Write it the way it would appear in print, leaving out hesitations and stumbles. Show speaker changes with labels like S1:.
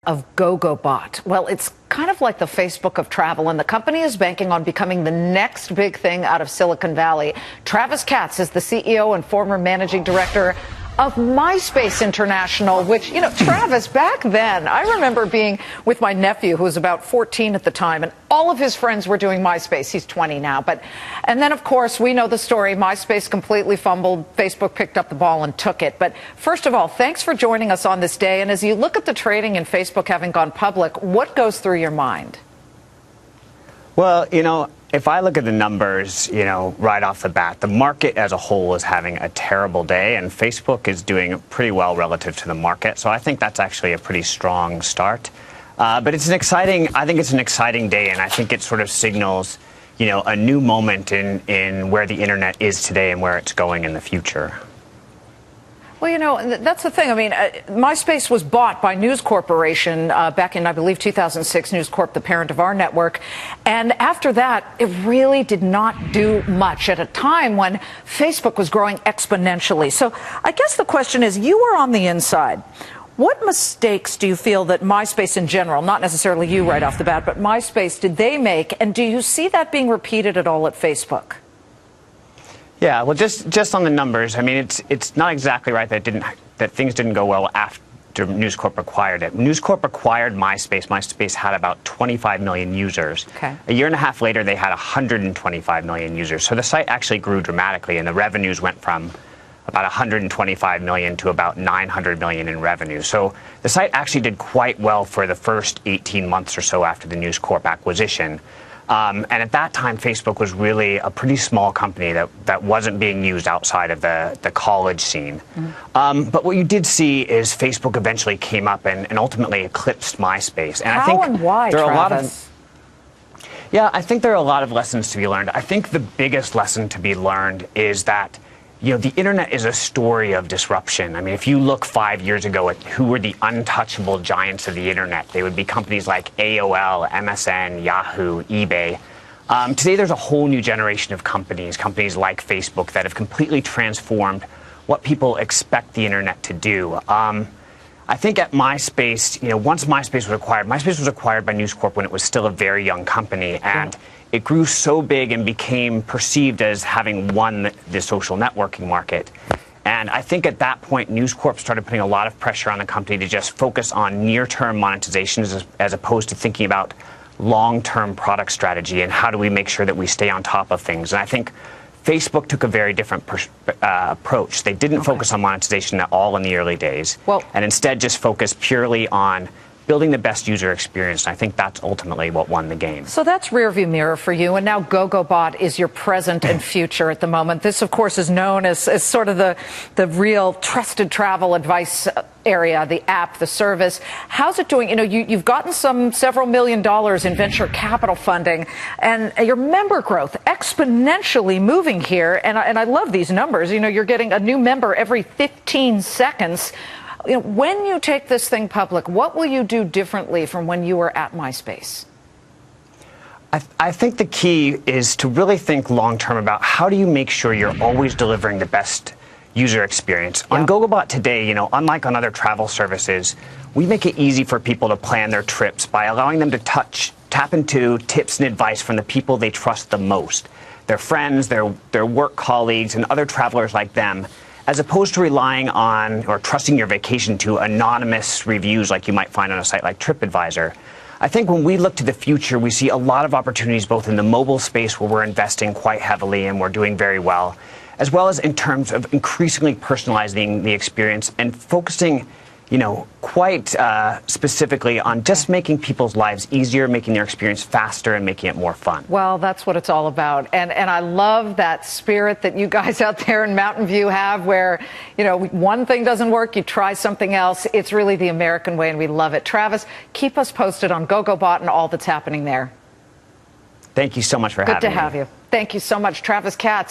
S1: Of GoGoBot. Well, it's kind of like the Facebook of travel, and the company is banking on becoming the next big thing out of Silicon Valley. Travis Katz is the CEO and former managing director of MySpace International, which, Travis, back then, I remember being with my nephew, who was about 14 at the time, and all of his friends were doing MySpace. He's 20 now. And then, of course, we know the story. MySpace completely fumbled. Facebook picked up the ball and took it. But first of all, thanks for joining us on this day. And as you look at the trading in Facebook having gone public, what goes through your mind?
S2: Well, if I look at the numbers, right off the bat, the market as a whole is having a terrible day, and Facebook is doing pretty well relative to the market. So I think that's actually a pretty strong start. But I think it's an exciting day, and I think it sort of signals, a new moment in where the internet is today and where it's going in the future.
S1: Well, that's the thing. I mean, MySpace was bought by News Corporation back in, I believe, 2006, News Corp, the parent of our network. And after that, it really did not do much at a time when Facebook was growing exponentially. So I guess the question is, you were on the inside. What mistakes do you feel that MySpace in general, not necessarily you right off the bat, but MySpace, did they make? And do you see that being repeated at all at Facebook?
S2: Yeah, well, just on the numbers, I mean, it's not exactly right that things didn't go well after News Corp acquired it. News Corp acquired MySpace. MySpace had about 25 million users.
S1: Okay.
S2: A year and a half later, they had 125 million users. So the site actually grew dramatically, and the revenues went from about 125 million to about 900 million in revenue. So the site actually did quite well for the first 18 months or so after the News Corp acquisition. And at that time, Facebook was really a pretty small company that wasn't being used outside of the college scene. But what you did see is Facebook eventually came up and ultimately eclipsed MySpace. And I think
S1: and why,
S2: there are
S1: Travis?
S2: I think there are a lot of lessons to be learned. I think the biggest lesson to be learned is that the internet is a story of disruption. I mean, if you look 5 years ago at who were the untouchable giants of the internet, they would be companies like AOL, MSN, Yahoo, eBay. Today, there's a whole new generation of companies like Facebook, that have completely transformed what people expect the internet to do. I think at MySpace, once MySpace was acquired by News Corp when it was still a very young company, and it grew so big and became perceived as having won the social networking market. And I think at that point, News Corp started putting a lot of pressure on the company to just focus on near-term monetizations as opposed to thinking about long-term product strategy and how do we make sure that we stay on top of things. And I think Facebook took a very different approach. They didn't focus on monetization at all in the early days, and instead just focused purely on building the best user experience. And I think that's ultimately what won the game.
S1: So that's rearview mirror for you. And now GoGoBot is your present and future at the moment. This, of course, is known as sort of the real trusted travel advice area, the app, the service. How's it doing? You've gotten several $1 million in venture capital funding, and your member growth exponentially moving here. And I love these numbers. You're getting a new member every 15 seconds. When you take this thing public, what will you do differently from when you were at MySpace?
S2: I think the key is to really think long-term about how do you make sure you're always delivering the best user experience. On GoGoBot today, unlike on other travel services, we make it easy for people to plan their trips by allowing them to tap into tips and advice from the people they trust the most, their friends, their work colleagues, and other travelers like them, as opposed to relying on or trusting your vacation to anonymous reviews like you might find on a site like TripAdvisor. I think when we look to the future, we see a lot of opportunities both in the mobile space, where we're investing quite heavily and we're doing very well, as well as in terms of increasingly personalizing the experience and focusing quite specifically on just making people's lives easier, making their experience faster, and making it more fun.
S1: Well, that's what it's all about. And I love that spirit that you guys out there in Mountain View have, where, one thing doesn't work, you try something else. It's really the American way, and we love it. Travis, keep us posted on GoGoBot and all that's happening there.
S2: Thank you so much for having me.
S1: Good to have you. Thank you so much, Travis Katz.